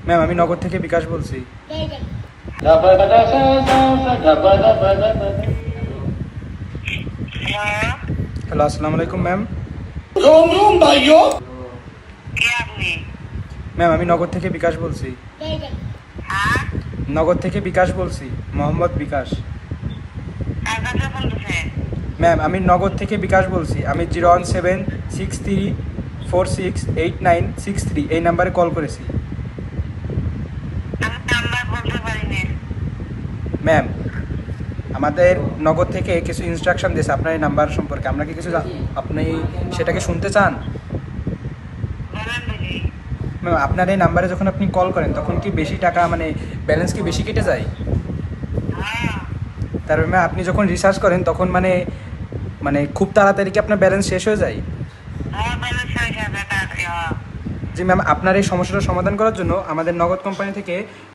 Ma'am আমি নগর থেকে বিকাশ বলছি। হ্যালো, আসসালামু আলাইকুম ম্যাম। ম্যাম আমি নগর থেকে বিকাশ বলছি। নগর থেকে বিকাশ বলছি, মোহাম্মদ বিকাশ। ম্যাম আমি নগর থেকে বিকাশ বলছি। আমি 01763468963 এই নাম্বারে কল করেছি। ম্যাম আমাদের নগর থেকে কিছু ইনস্ট্রাকশন দিয়েছে আপনার এই নাম্বার সম্পর্কে, আমরা কি কিছু আপনি সেটাকে শুনতে চান? ম্যাম আপনার এই নাম্বারে যখন আপনি কল করেন তখন কি বেশি টাকা মানে ব্যালেন্স কি বেশি কেটে যায়? তারপরে ম্যাম আপনি যখন রিচার্জ করেন তখন মানে মানে খুব তাড়াতাড়ি কি আপনার ব্যালেন্স শেষ হয়ে যায়? জি ম্যাম, আপনার এই সমস্যাটার সমাধান করার জন্য আমাদের নগদ কোম্পানি থেকে